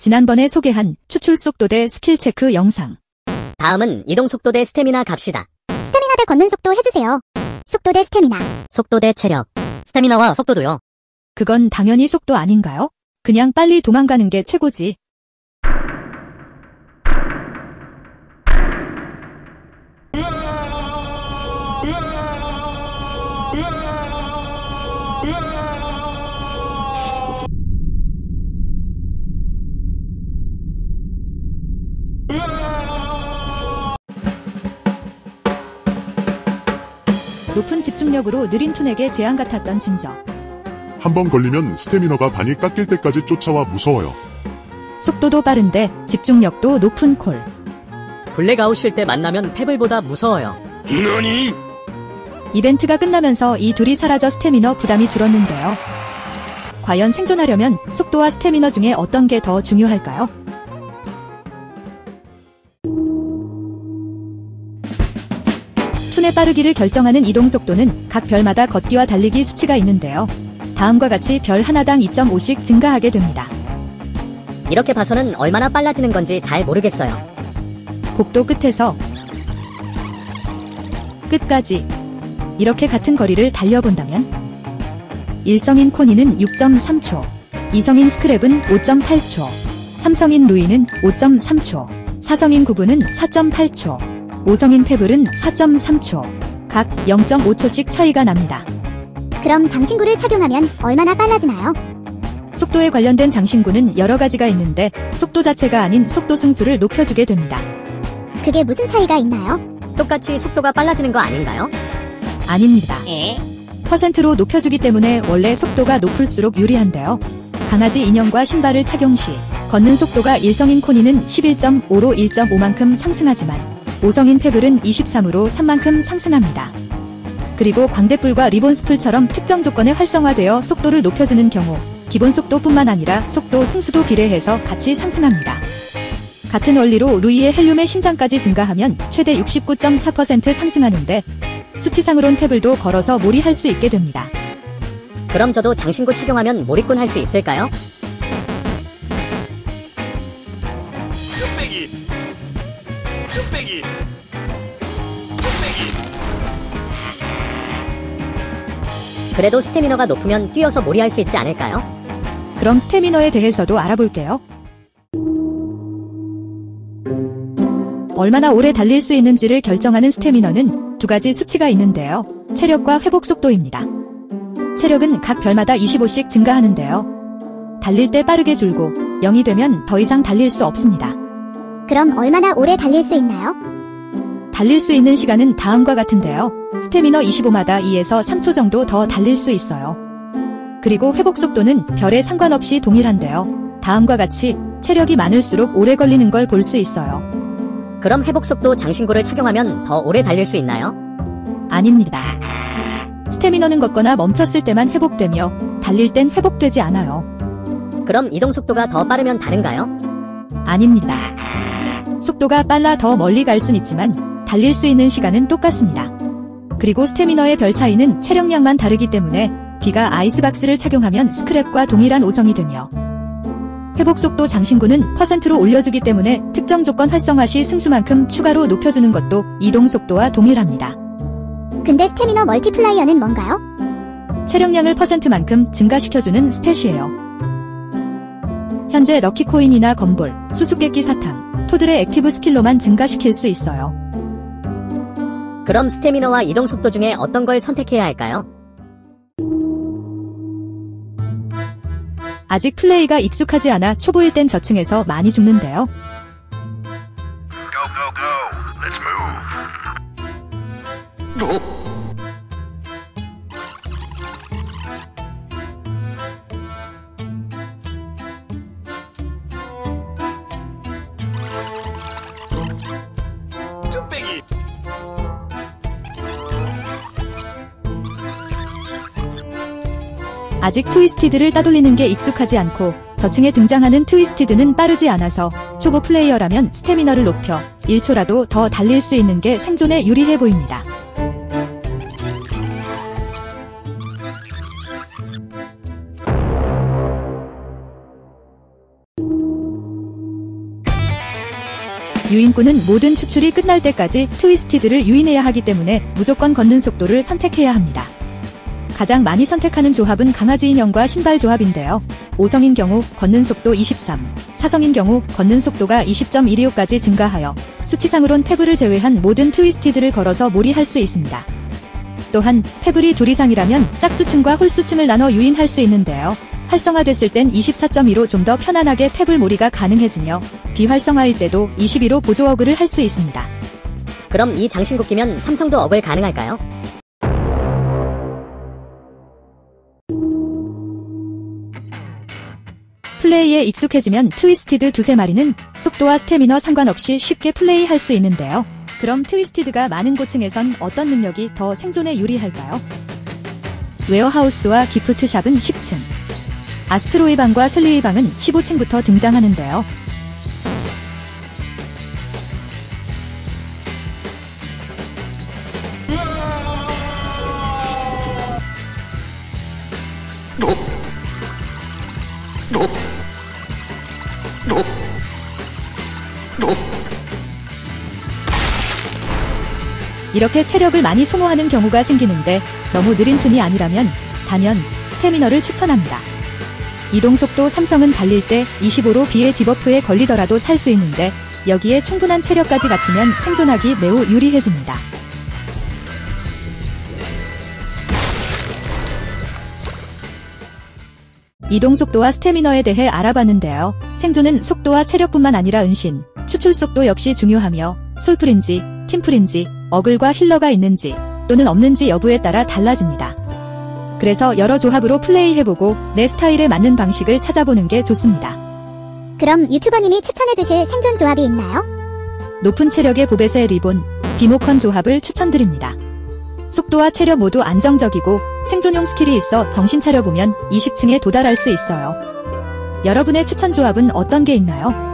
지난번에 소개한 추출 속도 대 스킬 체크 영상. 다음은 이동 속도 대 스태미나 갑시다. 스태미나 대 걷는 속도 해주세요. 속도 대 스태미나. 속도 대 체력. 스태미나와 속도도요. 그건 당연히 속도 아닌가요? 그냥 빨리 도망가는 게 최고지. 높은 집중력으로 느린 툰에게 재앙 같았던 짐저. 한 번 걸리면 스태미너가 반이 깎일 때까지 쫓아와 무서워요. 속도도 빠른데 집중력도 높은 콜. 블랙아웃일 때 만나면 페블보다 무서워요. 너니? 이벤트가 끝나면서 이 둘이 사라져 스태미너 부담이 줄었는데요. 과연 생존하려면 속도와 스태미너 중에 어떤 게 더 중요할까요? 툰의 빠르기를 결정하는 이동 속도는 각 별마다 걷기와 달리기 수치가 있는데요. 다음과 같이 별 하나당 2.5씩 증가하게 됩니다. 이렇게 봐서는 얼마나 빨라지는 건지 잘 모르겠어요. 복도 끝에서 끝까지 이렇게 같은 거리를 달려본다면 1성인 코니는 6.3초, 2성인 스크랩은 5.8초, 3성인 루이는 5.3초, 4성인 구부는 4.8초, 5성인 페블은 4.3초, 각 0.5초씩 차이가 납니다. 그럼 장신구를 착용하면 얼마나 빨라지나요? 속도에 관련된 장신구는 여러 가지가 있는데 속도 자체가 아닌 속도 승수를 높여주게 됩니다. 그게 무슨 차이가 있나요? 똑같이 속도가 빨라지는 거 아닌가요? 아닙니다. 퍼센트로 높여주기 때문에 원래 속도가 높을수록 유리한데요. 강아지 인형과 신발을 착용 시 걷는 속도가 1성인 코니는 11.5로 1.5만큼 상승하지만 5성인 페블은 23으로 3만큼 상승합니다. 그리고 광대뿔과 리본스풀처럼 특정 조건에 활성화되어 속도를 높여주는 경우 기본 속도뿐만 아니라 속도 승수도 비례해서 같이 상승합니다. 같은 원리로 루이의 헬륨의 신장까지 증가하면 최대 69.4% 상승하는데 수치상으론 페블도 걸어서 몰이할 수 있게 됩니다. 그럼 저도 장신구 착용하면 몰입꾼 할 수 있을까요? 뚝배기. 그래도 스태미너가 높으면 뛰어서 몰이할 수 있지 않을까요? 그럼 스태미너에 대해서도 알아볼게요. 얼마나 오래 달릴 수 있는지를 결정하는 스태미너는 두 가지 수치가 있는데요. 체력과 회복 속도입니다. 체력은 각 별마다 25씩 증가하는데요. 달릴 때 빠르게 줄고 0이 되면 더 이상 달릴 수 없습니다. 그럼 얼마나 오래 달릴 수 있나요? 달릴 수 있는 시간은 다음과 같은데요. 스태미너 25마다 2에서 3초 정도 더 달릴 수 있어요. 그리고 회복 속도는 별에 상관없이 동일한데요. 다음과 같이 체력이 많을수록 오래 걸리는 걸 볼 수 있어요. 그럼 회복 속도 장신구를 착용하면 더 오래 달릴 수 있나요? 아닙니다. 스태미너는 걷거나 멈췄을 때만 회복되며 달릴 땐 회복되지 않아요. 그럼 이동 속도가 더 빠르면 다른가요? 아닙니다. 속도가 빨라 더 멀리 갈 순 있지만 달릴 수 있는 시간은 똑같습니다. 그리고 스태미너의 별 차이는 체력량만 다르기 때문에 B가 아이스박스를 착용하면 스크랩과 동일한 5성이 되며 회복 속도 장신구는 퍼센트로 올려주기 때문에 특정 조건 활성화 시 승수만큼 추가로 높여주는 것도 이동 속도와 동일합니다. 근데 스태미너 멀티플라이어는 뭔가요? 체력량을 퍼센트만큼 증가시켜주는 스탯이에요. 현재 럭키코인이나 건볼, 수수께끼 사탕, 토들의 액티브 스킬로만 증가시킬 수 있어요. 그럼 스태미너와 이동 속도 중에 어떤 걸 선택해야 할까요? 아직 플레이가 익숙하지 않아 초보일 땐 저층에서 많이 죽는데요. Go. Let's move. 뚝배기. 아직 트위스티드를 따돌리는 게 익숙하지 않고 저층에 등장하는 트위스티드는 빠르지 않아서 초보 플레이어라면 스태미너를 높여 1초라도 더 달릴 수 있는 게 생존에 유리해 보입니다. 유인꾼은 모든 추출이 끝날 때까지 트위스티드를 유인해야 하기 때문에 무조건 걷는 속도를 선택해야 합니다. 가장 많이 선택하는 조합은 강아지 인형과 신발 조합인데요. 5성인 경우 걷는 속도 23, 4성인 경우 걷는 속도가 20.125까지 증가하여 수치상으론 페블을 제외한 모든 트위스티드를 걸어서 몰이할 수 있습니다. 또한 페블이 2 이상이라면 짝수층과 홀수층을 나눠 유인할 수 있는데요. 활성화됐을 땐 24.2로 좀 더 편안하게 페블 몰이가 가능해지며 비활성화일 때도 22로 보조 어그를 할 수 있습니다. 그럼 이 장신구 끼면 삼성도 어글 가능할까요? 플레이에 익숙해지면 트위스티드 2~3마리는 속도와 스태미너 상관없이 쉽게 플레이할 수 있는데요. 그럼 트위스티드가 많은 고층에선 어떤 능력이 더 생존에 유리할까요? 웨어하우스와 기프트샵은 10층, 아스트로의 방과 슬리의 방은 15층부터 등장하는데요. 이렇게 체력을 많이 소모하는 경우가 생기는데 너무 느린 툰이 아니라면 단연 스태미너를 추천합니다. 이동속도 삼성은 달릴 때 25로 B의 디버프에 걸리더라도 살 수 있는데 여기에 충분한 체력까지 갖추면 생존하기 매우 유리해집니다. 이동속도와 스태미너에 대해 알아봤는데요. 생존은 속도와 체력뿐만 아니라 은신, 추출속도 역시 중요하며 솔프린지, 팀프린지, 어글과 힐러가 있는지 또는 없는지 여부에 따라 달라집니다. 그래서 여러 조합으로 플레이해보고 내 스타일에 맞는 방식을 찾아보는 게 좋습니다. 그럼 유튜버님이 추천해주실 생존 조합이 있나요? 높은 체력의 보벳의 리본, 비모컨 조합을 추천드립니다. 속도와 체력 모두 안정적이고 생존용 스킬이 있어 정신 차려보면 20층에 도달할 수 있어요. 여러분의 추천 조합은 어떤 게 있나요?